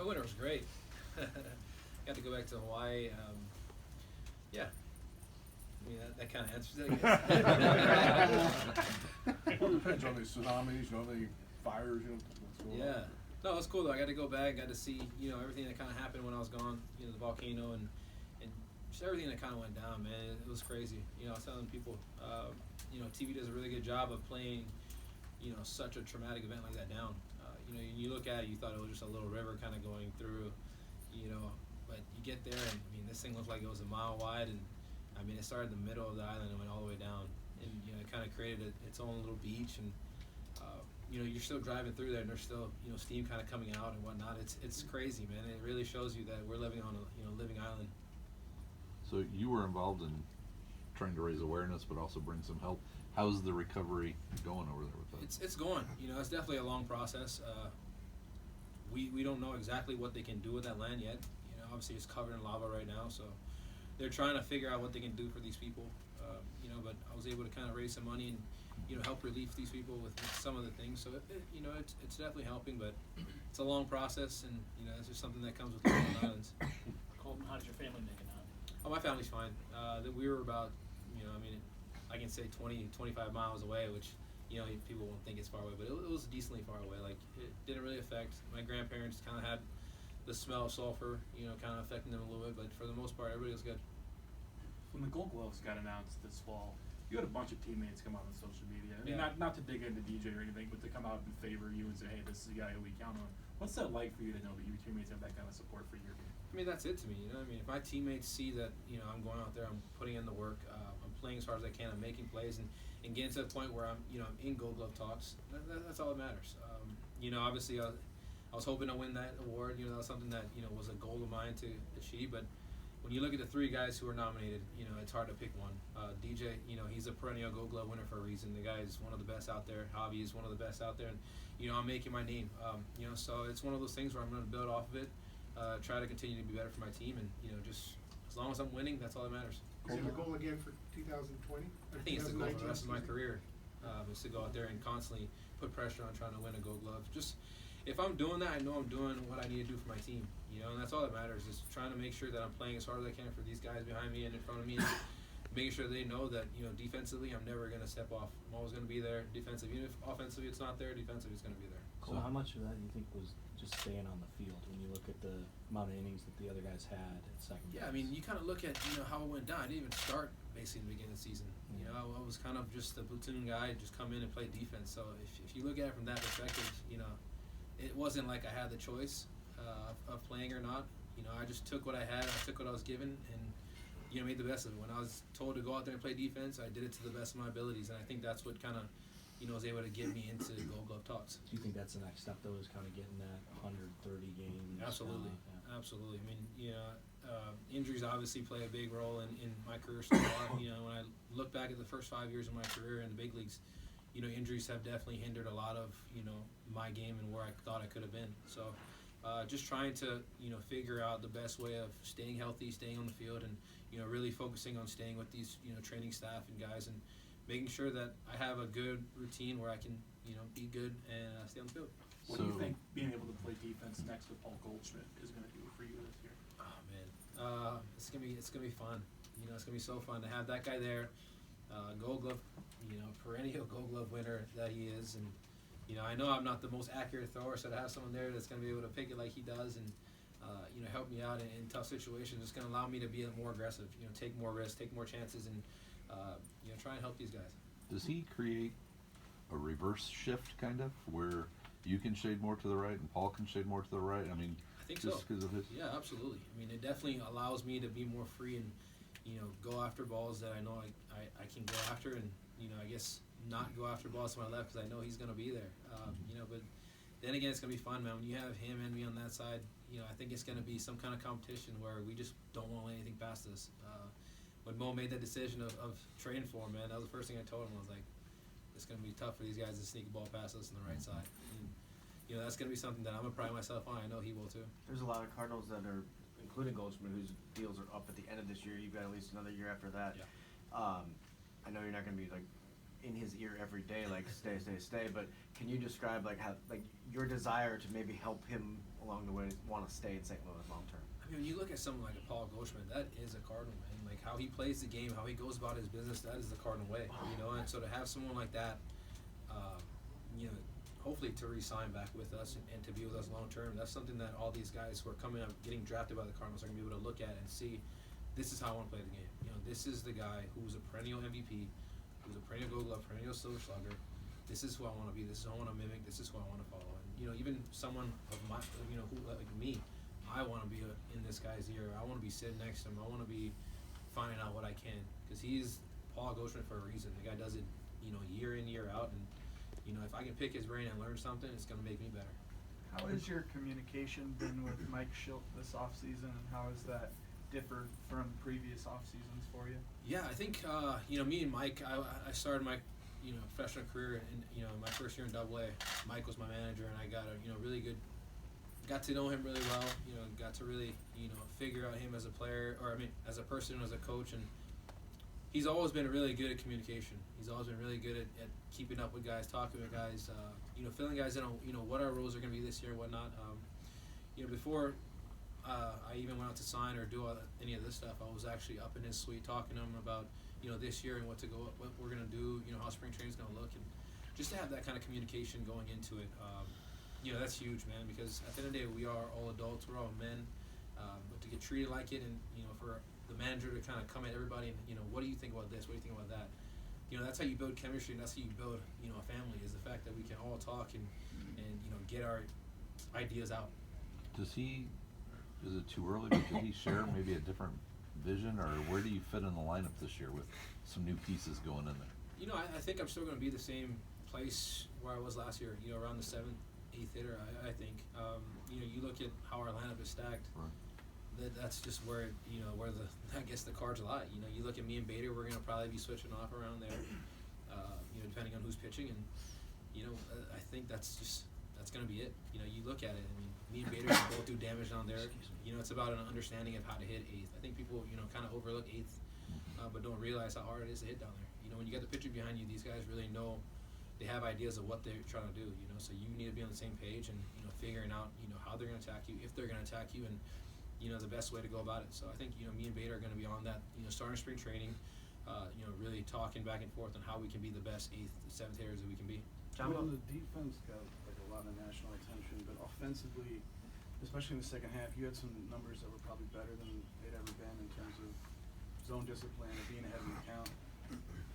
My winter was great. Got to go back to Hawaii. Yeah, I mean that kind of answers it, I guess. Well, it depends on the tsunamis, the fires, what's going on. Yeah. No, it was cool though. I got to go back, got to see, everything that kind of happened when I was gone, the volcano and just everything that kind of went down, man. It was crazy. I was telling people, TV does a really good job of playing, such a traumatic event like that down. You look at it, you thought it was just a little river kind of going through, but you get there and, this thing looked like it was a mile wide and, it started in the middle of the island and went all the way down. And, it kind of created its own little beach and, you're still driving through there and there's still, steam kind of coming out and whatnot. It's crazy, man. It really shows you that we're living on a, living island. So you were involved in trying to raise awareness, but also bring some help. How's the recovery going over there with that? It's going. It's definitely a long process. We don't know exactly what they can do with that land yet. Obviously it's covered in lava right now, so they're trying to figure out what they can do for these people. But I was able to kind of raise some money and help relieve these people with some of the things. So it's definitely helping, but it's a long process, and it's just something that comes with living on islands. Colton, how does your family make it out? Oh, my family's fine. We were about, I can say 20, 25 miles away, which, people won't think it's far away, but it was decently far away. Like, it didn't really affect. My grandparents kind of had the smell of sulfur, kind of affecting them a little bit, but for the most part, everybody was good. When the Gold Gloves got announced this fall, you had a bunch of teammates come out on social media. I mean, Yeah. not to dig into DJ or anything, but to come out and favor you and say, hey, this is a guy who we count on. What's that like for you to know that your teammates have that kind of support for your game? That's it to me. If my teammates see that, I'm going out there, I'm putting in the work, I'm playing as hard as I can, I'm making plays, and getting to the point where I'm in Gold Glove talks. That's all that matters. Obviously, I was hoping to win that award. That was something that was a goal of mine to achieve. But when you look at the three guys who were nominated, it's hard to pick one. DJ, he's a perennial Gold Glove winner for a reason. The guy is one of the best out there. Javi is one of the best out there, and I'm making my name. So it's one of those things where I'm going to build off of it. Try to continue to be better for my team, and just as long as I'm winning, that's all that matters. Is it the goal again for 2020? I think it's the goal for the rest of my career, is to go out there and constantly put pressure on trying to win a Gold Glove. Just if I'm doing that, I know I'm doing what I need to do for my team, and that's all that matters. Is trying to make sure that I'm playing as hard as I can for these guys behind me and in front of me, and making sure they know that defensively I'm never going to step off. I'm always going to be there. Defensively, even if offensively it's not there, defensively it's going to be there. So how much of that do you think was just staying on the field when you look at the amount of innings that the other guys had at second base? Yeah, you kind of look at how it went down. I didn't even start basically in the beginning of the season. I was kind of just a platoon guy, just come in and play defense. So if you look at it from that perspective, it wasn't like I had the choice of playing or not. I just took what I had, I took what I was given, and made the best of it. When I was told to go out there and play defense, I did it to the best of my abilities, and I think that's what kind of was able to get me into Gold Glove talks. Do you think that's the next step, though, is kind of getting that 130 games? Absolutely, yeah. absolutely. Injuries obviously play a big role in my career so far. When I look back at the first 5 years of my career in the big leagues, injuries have definitely hindered a lot of my game and where I thought I could have been. So just trying to figure out the best way of staying healthy, staying on the field, and really focusing on staying with these training staff and guys, and making sure that I have a good routine where I can be good and stay on the field. What do you think being able to play defense next to Paul Goldschmidt is going to do for you this year? Oh man, it's gonna be fun. It's gonna be so fun to have that guy there. Gold Glove, perennial Gold Glove winner that he is, and I know I'm not the most accurate thrower, so to have someone there that's gonna be able to pick it like he does and help me out in tough situations, it's gonna allow me to be more aggressive. Take more risks, take more chances, and try and help these guys. Does he create a reverse shift kind of where you can shade more to the right and Paul can shade more to the right? I think just so. because of his. Yeah, absolutely. It definitely allows me to be more free and go after balls that I know I can go after, and I guess not go after balls to my left because I know he's going to be there. But then again, it's going to be fun, man. When you have him and me on that side, I think it's going to be some kind of competition where we just don't want to let anything past us. When Mo made that decision of trading for him, man, that was the first thing I told him. I was like, it's going to be tough for these guys to sneak a ball past us on the right side. And, that's going to be something that I'm going to pride myself on. I know he will too. There's a lot of Cardinals that are, including Goldschmidt, whose deals are up at the end of this year. You've got at least another year after that. Yeah. I know you're not going to be in his ear every day, like stay, stay, stay. But can you describe like how like your desire to maybe help him along the way want to stay in St. Louis long term? I mean, when you look at someone like a Paul Goldschmidt, that is a Cardinal, man. Like how he plays the game, how he goes about his business, that is the Cardinal way, you know. And so to have someone like that, you know, hopefully to re-sign back with us and to be with us long term, that's something that all these guys who are coming up, getting drafted by the Cardinals, are gonna be able to look at and see. This is how I want to play the game. You know, this is the guy who's a perennial MVP, who's a perennial Gold Glove, perennial Silver Slugger. This is who I want to be. This is who I want to mimic. This is who I want to follow. And you know, even someone of my, you know, who like me, I want to be in this guy's ear. I want to be sitting next to him. I want to be finding out what I can, because he's Paul Goldschmidt for a reason. The guy does it, you know, year in, year out. And you know, if I can pick his brain and learn something, it's gonna make me better. How has your communication been with Mike Schilt this offseason, and how has that differed from previous off seasons for you? Yeah, I think you know, me and Mike. I started my, you know, professional career in, you know, my first year in AA. Mike was my manager, and I got a, you know, really good. Got to know him really well. You know, got to really, you know, figure out him as a player, or I mean, as a person, as a coach, and he's always been really good at communication. He's always been really good at keeping up with guys, talking with guys, you know, filling guys in on, you know, what our roles are going to be this year and whatnot. You know, before I even went out to sign or do any of this stuff, I was actually up in his suite talking to him about, you know, this year and what we're going to do, you know, how spring training's going to look, and just to have that kind of communication going into it, you know, that's huge, man, because at the end of the day, we are all adults, we're all men, but to get treated like it, and, you know, for the manager to kind of come at everybody and, you know, what do you think about this, what do you think about that, you know, that's how you build chemistry, and that's how you build, you know, a family, is the fact that we can all talk and you know, get our ideas out. Is it too early, but did he share maybe a different vision, or where do you fit in the lineup this year with some new pieces going in there? You know, I think I'm still going to be the same place where I was last year, you know, around the 7th, 8th hitter, I think. You know, you look at how our lineup is stacked, Right. that's just where, you know, where the, I guess the cards lie. You know, you look at me and Bader, we're going to probably be switching off around there, you know, depending on who's pitching, and, you know, I think that's going to be it. You know, you look at it, I mean, me and Bader can both do damage down there. You know, it's about an understanding of how to hit 8th. I think people, you know, kind of overlook 8th, but don't realize how hard it is to hit down there. You know, when you got the pitcher behind you, these guys really know, they have ideas of what they're trying to do, you know, so you need to be on the same page and, you know, figuring out, you know, how they're going to attack you, if they're going to attack you, and, you know, the best way to go about it. So I think, you know, me and Bader are going to be on that, you know, starting spring training, you know, really talking back and forth on how we can be the best 8th, 7th hitters that we can be. Well, the defense got like a lot of national attention, but offensively, especially in the second half, you had some numbers that were probably better than they'd ever been in terms of zone discipline or being ahead of the count.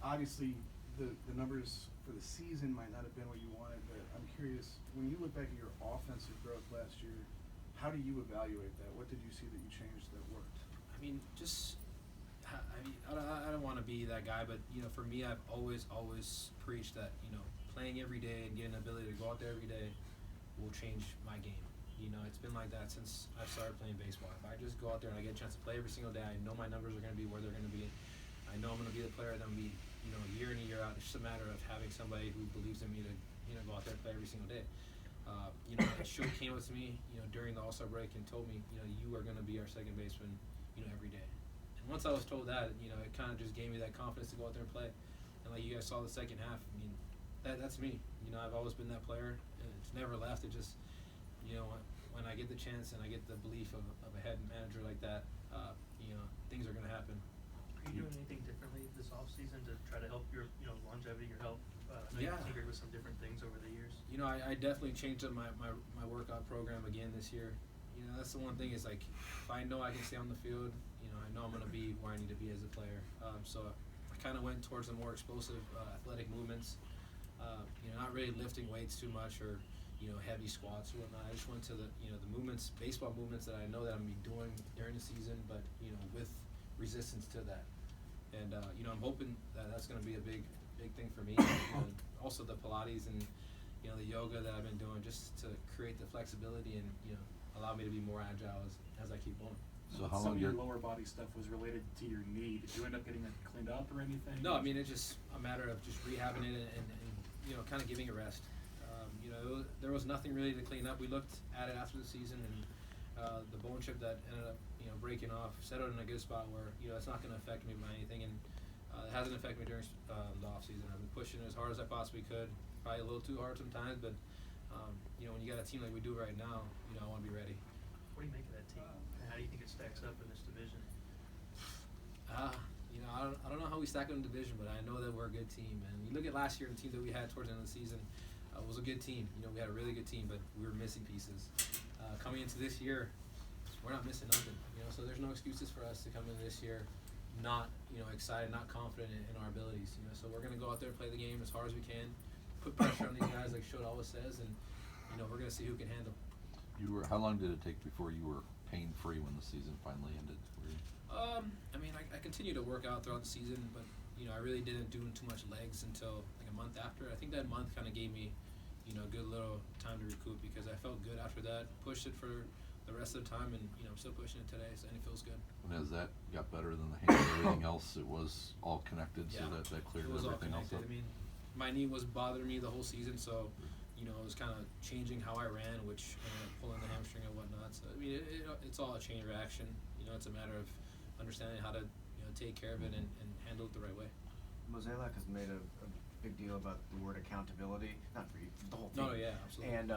Obviously, the numbers for the season might not have been what you wanted, but I'm curious, when you look back at your offensive growth last year, how do you evaluate that? What did you see that you changed that worked? I mean, just, I mean, I don't want to be that guy, but, you know, for me, I've always preached that, you know, playing every day and getting the ability to go out there every day will change my game. You know, it's been like that since I started playing baseball. If I just go out there and I get a chance to play every single day, I know my numbers are going to be where they're going to be. I know I'm going to be the player that I'm going to be, you know, year in and year out. It's just a matter of having somebody who believes in me to, you know, go out there and play every single day. You know, Schilt came up to me, you know, during the All-Star break and told me, you know, you are going to be our second baseman, you know, every day. And once I was told that, you know, it kind of just gave me that confidence to go out there and play. And like you guys saw the second half, I mean, that's me. You know, I've always been that player, and it's never left. It just, you know, when I get the chance and I get the belief of a head manager like that, you know, things are going to happen. Are you doing anything differently this offseason to try to help your, you know, longevity, your health? I know Yeah. you've tinkered with some different things over the years. You know, I definitely changed up my workout program again this year. You know, that's the one thing is, like, if I know I can stay on the field, you know, I know I'm going to be where I need to be as a player. So I kind of went towards the more explosive athletic movements. You know, not really lifting weights too much or, you know, heavy squats or whatnot. I just went to the, you know, the movements, baseball movements that I know that I'm going to be doing during the season, but, you know, with resistance to that. And, you know, I'm hoping that that's going to be a big thing for me. You know, also the Pilates and, you know, the yoga that I've been doing just to create the flexibility and, you know, allow me to be more agile as I keep going. So how Some long of your you're lower body stuff was related to your knee. Did you end up getting it cleaned up or anything? No, I mean, it's just a matter of just rehabbing it and you know, kind of giving it rest. You know, there was nothing really to clean up. We looked at it after the season, and the bone chip that ended up, you know, breaking off settled in a good spot where, you know, it's not going to affect me by anything. And It hasn't affected me during the off season. I've been pushing as hard as I possibly could, probably a little too hard sometimes, but you know, when you got a team like we do right now, you know, I want to be ready. What do you make of that team? And how do you think it stacks up in this division? You know, I don't know how we stack up in the division, but I know that we're a good team. And you look at last year, the team that we had towards the end of the season was a good team. You know, we had a really good team, but we were missing pieces. Coming into this year, we're not missing nothing. You know, so there's no excuses for us to come into this year not, you know, excited, not confident in our abilities. You know, so we're gonna go out there and play the game as hard as we can, put pressure on these guys like Schultz always says, and you know, we're gonna see who can handle. How long did it take before you were pain-free when the season finally ended? Were you? I mean, I continued to work out throughout the season, but you know, I really didn't do too much legs until like a month after. I think that month kind of gave me, you know, a good little time to recoup because I felt good after that. Pushed it for the rest of the time, and you know, I'm still pushing it today, so and it feels good. And as that got better than the hand and everything else, it was all connected, so Yeah. that cleared It was all everything else connected. up. I mean, my knee was bothering me the whole season, so you know, it was kind of changing how I ran, which ended up pulling the hamstring and whatnot. So I mean, it's all a chain reaction. You know, it's a matter of understanding how to, you know, take care of it and handle it the right way. Mozeliak has made a big deal about the word accountability, not for you, the whole team. No, yeah, absolutely. And,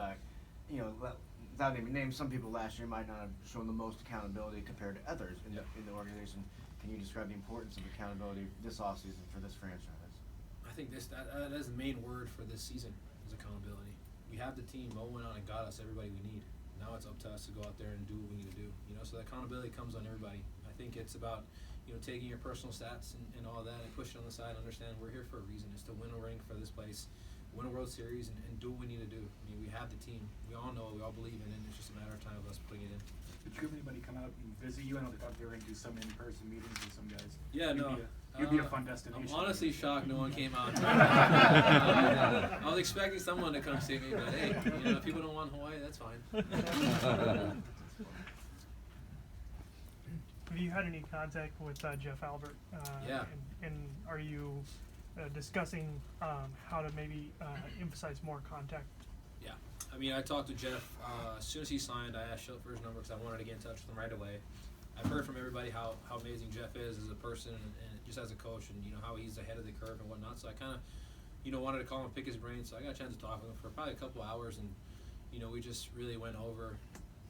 you know, without naming names, some people last year might not have shown the most accountability compared to others in, Yep. in the organization. Can you describe the importance of accountability this offseason for this franchise? I think that is the main word for this season is accountability. We have the team. Mo went out and got us everybody we need. Now it's up to us to go out there and do what we need to do. You know, so the accountability comes on everybody. I think it's about, you know, taking your personal stats and all that and push it on the side. Understand we're here for a reason. It's to win a ring for this place, win a World Series, and do what we need to do. I mean, we have the team. We all know it. We all believe in it. And it's just a matter of time of us putting it in. Did you have anybody come out and visit you? I know they thought they were going to do some in-person meetings with some guys. Yeah, You'd no. You'd be a fun destination. I'm honestly shocked no one came out. I was expecting someone to come see me, but hey, you know, if people don't want Hawaii, that's fine. Have you had any contact with Jeff Albert? Yeah. And are you discussing how to maybe emphasize more contact? Yeah, I mean, I talked to Jeff as soon as he signed. I asked Schultz for his number because I wanted to get in touch with him right away. I've heard from everybody how amazing Jeff is as a person and just as a coach, and you know how he's ahead of the curve and whatnot. So I kind of, you know, wanted to call him and pick his brain. So I got a chance to talk with him for probably a couple hours, and you know, we just really went over.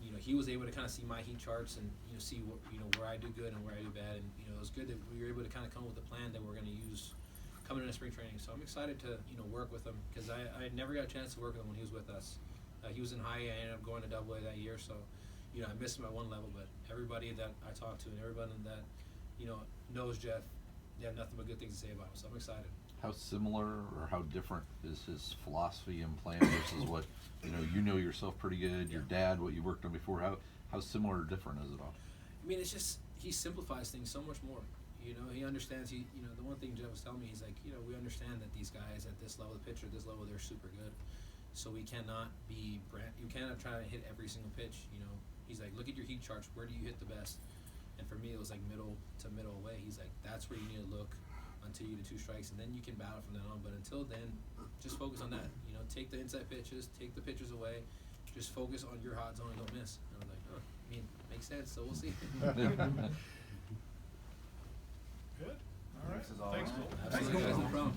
You know, he was able to kind of see my heat charts and you know see what, you know, where I do good and where I do bad, and you know, it was good that we were able to kind of come up with a plan that we're going to use coming into spring training. So I'm excited to, you know, work with him because I never got a chance to work with him when he was with us. He was in high A. I ended up going to AA that year, so you know, I missed him at one level. But everybody that I talked to and everybody that, you know, knows Jeff, they have nothing but good things to say about him. So I'm excited. How similar or how different is his philosophy and plan versus what, you know yourself pretty good, your dad, what you worked on before? How similar or different is it all? I mean, it's just, he simplifies things so much more. You know, he understands, you know, the one thing Jeff was telling me, he's like, you know, we understand that these guys at this level, the pitcher at this level, they're super good. So we cannot you cannot try to hit every single pitch, you know. He's like, look at your heat charts, where do you hit the best? And for me, it was like middle to middle away. He's like, that's where you need to look until you get 2 strikes, and then you can battle from then on. But until then, just focus on that. You know, take the inside pitches, take the pitches away, just focus on your hot zone and don't miss. And I was like, oh, I mean, makes sense, so we'll see. Good. All right. This is all Thanks, right. Phil. Absolutely, guys, no problem.